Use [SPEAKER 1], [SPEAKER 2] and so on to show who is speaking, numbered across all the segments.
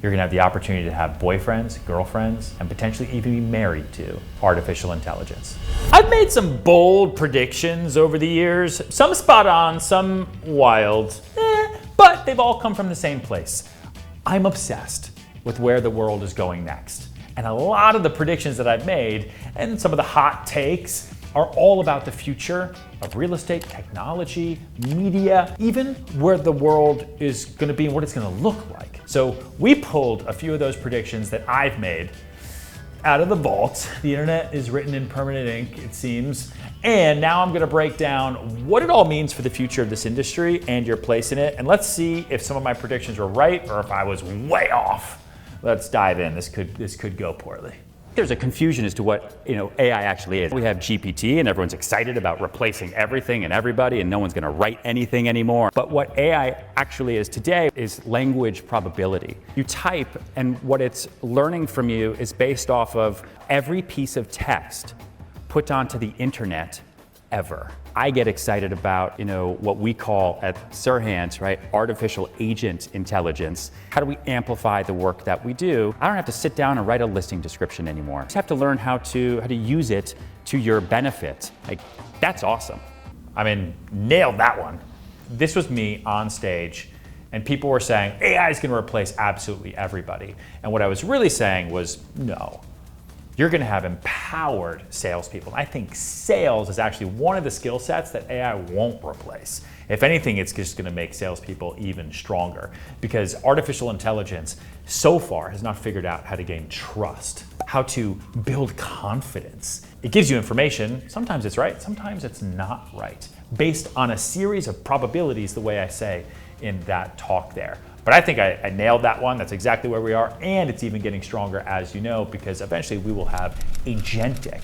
[SPEAKER 1] You're gonna have the opportunity to have boyfriends, girlfriends, and potentially even be married to artificial intelligence. I've made some bold predictions over the years, some spot on, some wild, but they've all come from the same place. I'm obsessed with where the world is going next. And a lot of the predictions that I've made and some of the hot takes are all about the future of real estate, technology, media, even where the world is gonna be and what it's gonna look like. So we pulled a few of those predictions that I've made out of the vault. The internet is written in permanent ink, it seems. And now I'm gonna break down what it all means for the future of this industry and your place in it. And let's see if some of my predictions were right or if I was way off. Let's dive in. This could go poorly. There's a confusion as to what AI actually is. We have GPT and everyone's excited about replacing everything and everybody and no one's gonna write anything anymore. But what AI actually is today is language probability. You type and what it's learning from you is based off of every piece of text put onto the internet ever. I get excited about, what we call at Serhant, right? Artificial agent intelligence. How do we amplify the work that we do? I don't have to sit down and write a listing description anymore. I just have to learn how to use it to your benefit. Like, that's awesome. Nailed that one. This was me on stage and people were saying, AI is gonna replace absolutely everybody. And what I was really saying was, no. You're gonna have empowered salespeople. I think sales is actually one of the skill sets that AI won't replace. If anything, it's just gonna make salespeople even stronger because artificial intelligence so far has not figured out how to gain trust, how to build confidence. It gives you information, sometimes it's right, sometimes it's not right, based on a series of probabilities, the way I say in that talk there. But I think I nailed that one. That's exactly where we are. And it's even getting stronger, as you know, because eventually we will have agentic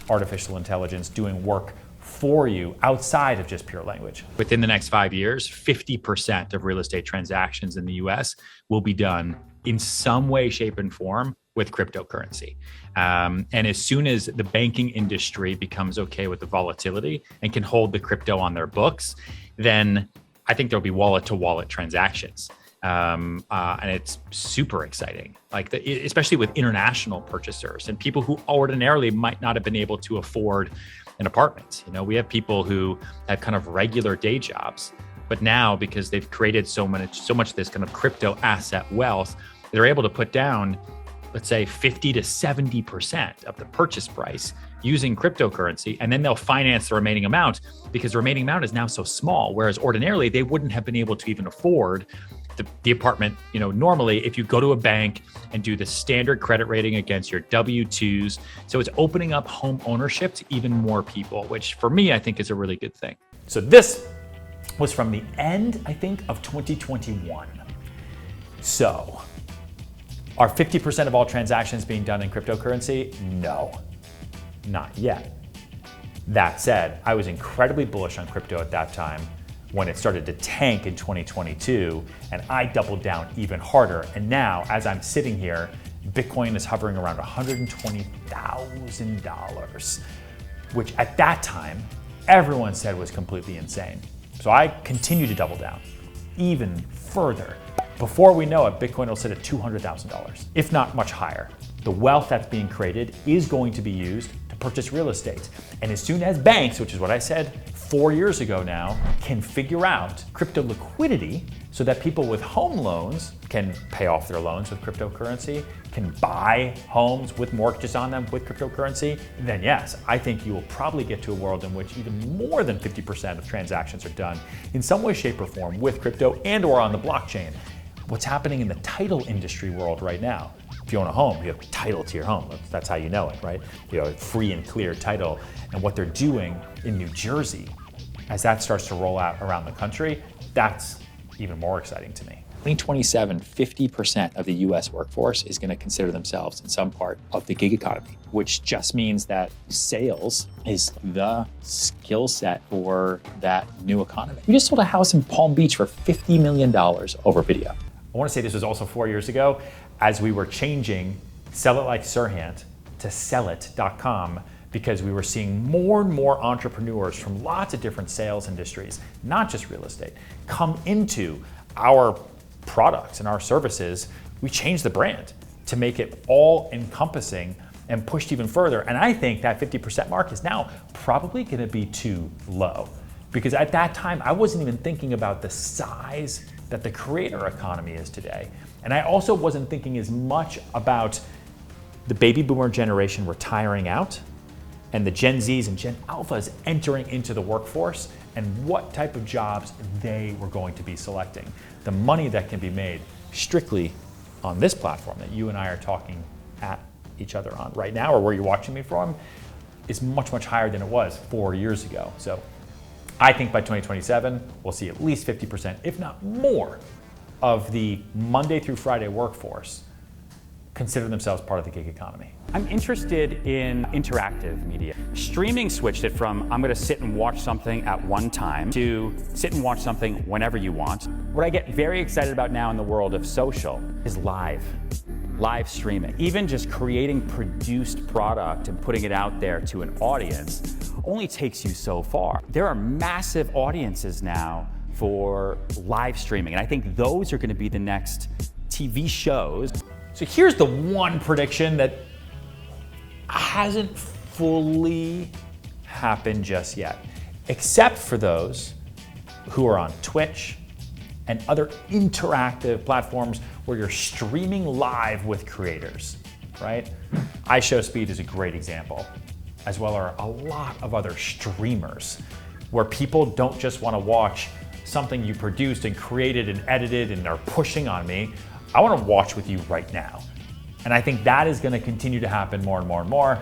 [SPEAKER 1] artificial intelligence doing work for you outside of just pure language. Within the next 5 years, 50% of real estate transactions in the US will be done in some way, shape, and form with cryptocurrency. And as soon as the banking industry becomes okay with the volatility and can hold the crypto on their books, then I think there'll be wallet-to-wallet transactions. And it's super exciting, especially with international purchasers and people who ordinarily might not have been able to afford an apartment. We have people who have kind of regular day jobs, but now because they've created so much of this kind of crypto asset wealth, they're able to put down, let's say 50 to 70% of the purchase price using cryptocurrency, and then they'll finance the remaining amount because the remaining amount is now so small, whereas ordinarily they wouldn't have been able to even afford the apartment. Normally if you go to a bank and do the standard credit rating against your W-2s, so it's opening up home ownership to even more people, which for me, I think is a really good thing. So this was from the end, I think, of 2021. So are 50% of all transactions being done in cryptocurrency? No, not yet. That said, I was incredibly bullish on crypto at that time when it started to tank in 2022, and I doubled down even harder. And now, as I'm sitting here, Bitcoin is hovering around $120,000, which at that time, everyone said was completely insane. So I continue to double down even further. Before we know it, Bitcoin will sit at $200,000, if not much higher. The wealth that's being created is going to be used to purchase real estate. And as soon as banks, which is what I said 4 years ago now, can figure out crypto liquidity so that people with home loans can pay off their loans with cryptocurrency, can buy homes with mortgages on them with cryptocurrency, then yes, I think you will probably get to a world in which even more than 50% of transactions are done in some way, shape, or form with crypto and or on the blockchain. What's happening in the title industry world right now? If you own a home, you have title to your home. That's how you know it, right? Free and clear title. And what they're doing in New Jersey, as that starts to roll out around the country, that's even more exciting to me.
[SPEAKER 2] 2027, 50% of the US workforce is going to consider themselves in some part of the gig economy, which just means that sales is the skill set for that new economy. We just sold a house in Palm Beach for $50 million over video.
[SPEAKER 1] I want to say this was also 4 years ago as we were changing Sell It Like Serhant to sellit.com because we were seeing more and more entrepreneurs from lots of different sales industries, not just real estate, come into our products and our services We changed the brand to make it all encompassing and pushed even further. And I think that 50% mark is now probably gonna be too low, because at that time, I wasn't even thinking about the size that the creator economy is today. And I also wasn't thinking as much about the baby boomer generation retiring out and the Gen Zs and Gen Alphas entering into the workforce and what type of jobs they were going to be selecting. The money that can be made strictly on this platform that you and I are talking at each other on right now, or where you're watching me from, is much, much higher than it was 4 years ago. So I think by 2027, we'll see at least 50%, if not more, of the Monday through Friday workforce consider themselves part of the gig economy.
[SPEAKER 3] I'm interested in interactive media. Streaming switched it from I'm gonna sit and watch something at one time to sit and watch something whenever you want. What I get very excited about now in the world of social is live streaming. Even just creating produced product and putting it out there to an audience only takes you so far. There are massive audiences now for live streaming, and I think those are gonna be the next TV shows.
[SPEAKER 1] So here's the one prediction that hasn't fully happened just yet, except for those who are on Twitch and other interactive platforms where you're streaming live with creators, right? iShowSpeed is a great example, as well are a lot of other streamers where people don't just want to watch something you produced and created and edited and are pushing on me. I want to watch with you right now. And I think that is going to continue to happen more and more and more.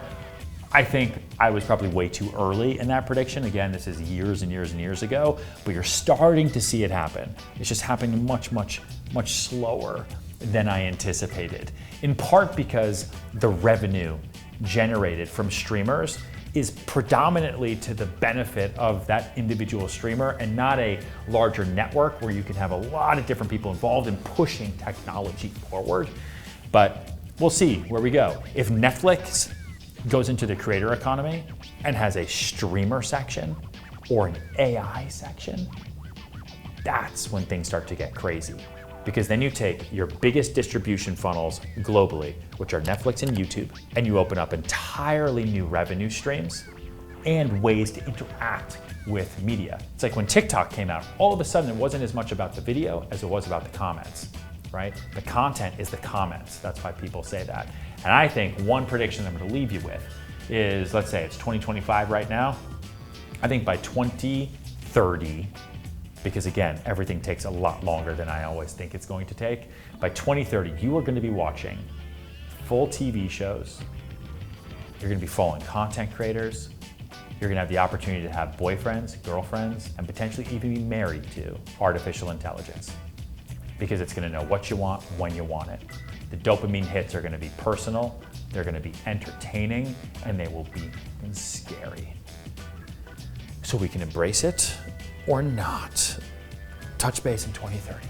[SPEAKER 1] I think I was probably way too early in that prediction. Again, this is years and years and years ago, but you're starting to see it happen. It's just happening much, much, much slower than I anticipated. In part because the revenue generated from streamers is predominantly to the benefit of that individual streamer and not a larger network where you can have a lot of different people involved in pushing technology forward. But we'll see where we go. If Netflix goes into the creator economy and has a streamer section or an AI section, that's when things start to get crazy. Because then you take your biggest distribution funnels globally, which are Netflix and YouTube, and you open up entirely new revenue streams and ways to interact with media. It's like when TikTok came out, all of a sudden it wasn't as much about the video as it was about the comments, right? The content is the comments. That's why people say that. And I think one prediction I'm gonna leave you with is, let's say it's 2025 right now. I think by 2030, because again, everything takes a lot longer than I always think it's going to take. By 2030, you are going to be watching full TV shows. You're going to be following content creators. You're going to have the opportunity to have boyfriends, girlfriends, and potentially even be married to artificial intelligence, because it's going to know what you want, when you want it. The dopamine hits are going to be personal, they're going to be entertaining, and they will be scary. So we can embrace it or not. Touch base in 2030.